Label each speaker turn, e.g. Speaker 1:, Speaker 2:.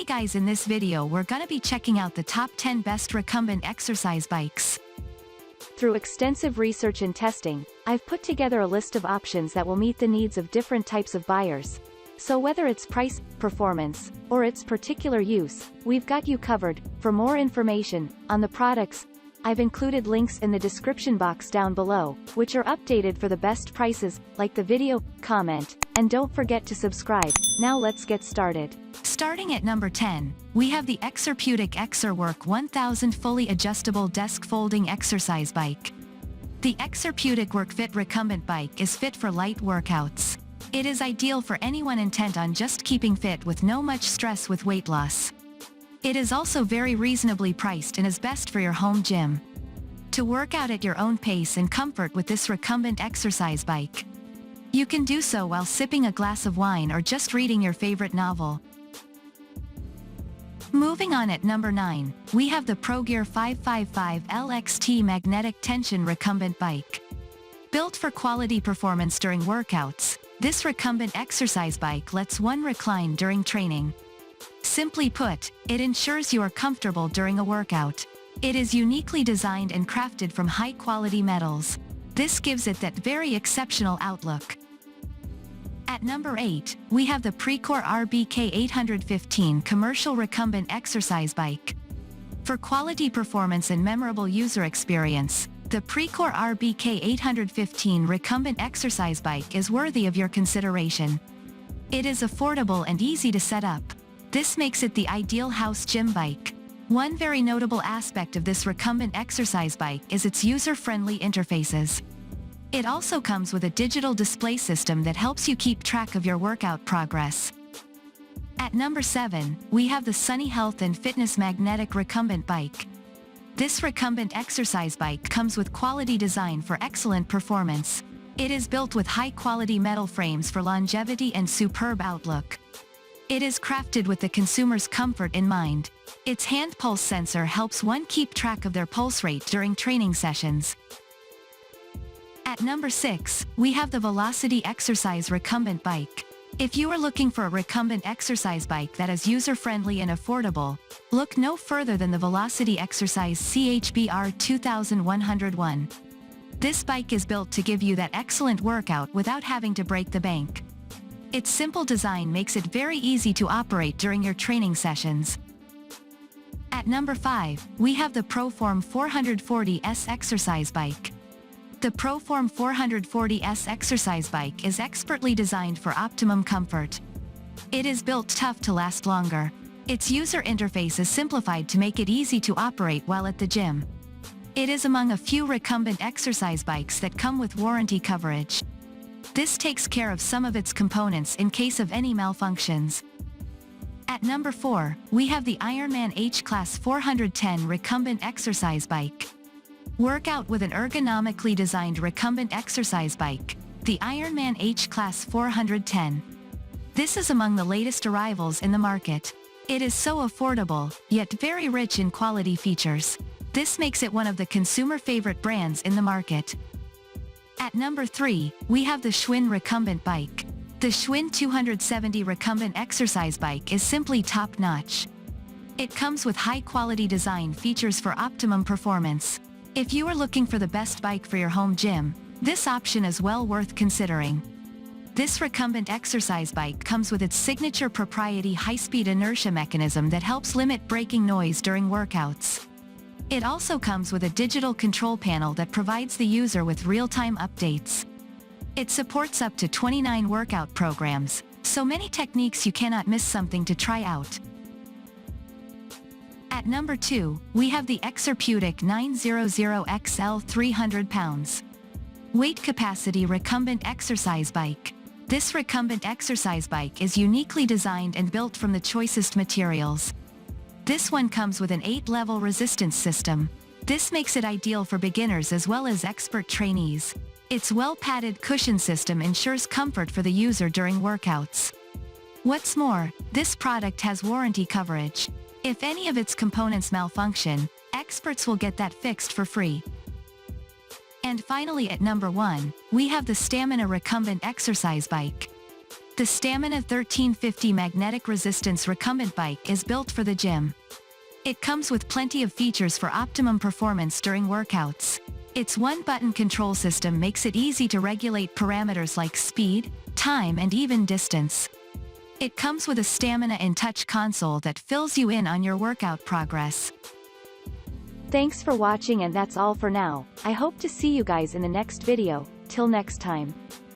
Speaker 1: Hey guys, in this video we're gonna be checking out the top 10 best recumbent exercise bikes.
Speaker 2: Through extensive research and testing, I've put together a list of options that will meet the needs of different types of buyers. So whether it's price, performance, or its particular use, we've got you covered. For more information on the products, I've included links in the description box down below, which are updated for the best prices. Like the video, comment, and don't forget to subscribe. Now let's get started.
Speaker 1: Starting at number 10, we have the Exerpeutic ExerWorK 1000 fully adjustable desk folding exercise bike. The Exerpeutic Workfit recumbent bike is fit for light workouts. It is ideal for anyone intent on just keeping fit with no much stress with weight loss. It is also very reasonably priced and is best for your home gym. To work out at your own pace and comfort with this recumbent exercise bike. You can do so while sipping a glass of wine or just reading your favorite novel. Moving on at number 9, we have the ProGear 555 LXT magnetic tension recumbent bike. Built for quality performance during workouts, this recumbent exercise bike lets one recline during training. Simply put, it ensures you are comfortable during a workout. It is uniquely designed and crafted from high-quality metals. This gives it that very exceptional outlook. At number 8, we have the Precor RBK 815 commercial recumbent exercise bike. For quality performance and memorable user experience, the Precor RBK 815 recumbent exercise bike is worthy of your consideration. It is affordable and easy to set up. This makes it the ideal house gym bike. One very notable aspect of this recumbent exercise bike is its user-friendly interfaces. It also comes with a digital display system that helps you keep track of your workout progress. At number 7, we have the Sunny Health and Fitness magnetic recumbent bike. This recumbent exercise bike comes with quality design for excellent performance. It is built with high-quality metal frames for longevity and superb outlook. It is crafted with the consumer's comfort in mind. Its hand pulse sensor helps one keep track of their pulse rate during training sessions. At number 6, we have the Velocity Exercise recumbent bike. If you are looking for a recumbent exercise bike that is user-friendly and affordable, look no further than the Velocity Exercise CHBR 2101. This bike is built to give you that excellent workout without having to break the bank. Its simple design makes it very easy to operate during your training sessions. At number 5, we have the ProForm 440S exercise bike. The ProForm 440S exercise bike is expertly designed for optimum comfort. It is built tough to last longer. Its user interface is simplified to make it easy to operate while at the gym. It is among a few recumbent exercise bikes that come with warranty coverage. This takes care of some of its components in case of any malfunctions. At number 4, we have the Ironman H-Class 410 recumbent exercise bike. Work out with an ergonomically designed recumbent exercise bike, the Ironman H-Class 410. This is among the latest arrivals in the market. It is so affordable, yet very rich in quality features. This makes it one of the consumer favorite brands in the market. At number 3, we have the Schwinn recumbent bike. The Schwinn 270 recumbent exercise bike is simply top-notch. It comes with high-quality design features for optimum performance. If you are looking for the best bike for your home gym, this option is well worth considering. This recumbent exercise bike comes with its signature proprietary high-speed inertia mechanism that helps limit braking noise during workouts. It also comes with a digital control panel that provides the user with real-time updates. It supports up to 29 workout programs, so many techniques you cannot miss something to try out. At number 2, we have the Exerpeutic 900XL 300 pounds. Weight capacity recumbent exercise bike. This recumbent exercise bike is uniquely designed and built from the choicest materials. This one comes with an 8-level resistance system. This makes it ideal for beginners as well as expert trainees. Its well-padded cushion system ensures comfort for the user during workouts. What's more, this product has warranty coverage. If any of its components malfunction, experts will get that fixed for free. And finally at number 1, we have the Stamina recumbent exercise bike. The Stamina 1350 magnetic resistance recumbent bike is built for the gym. It comes with plenty of features for optimum performance during workouts. Its one-button control system makes it easy to regulate parameters like speed, time and even distance. It comes with a Stamina in Touch console that fills you in on your workout progress.
Speaker 2: Thanks for watching, and that's all for now. I hope to see you guys in the next video. Till next time.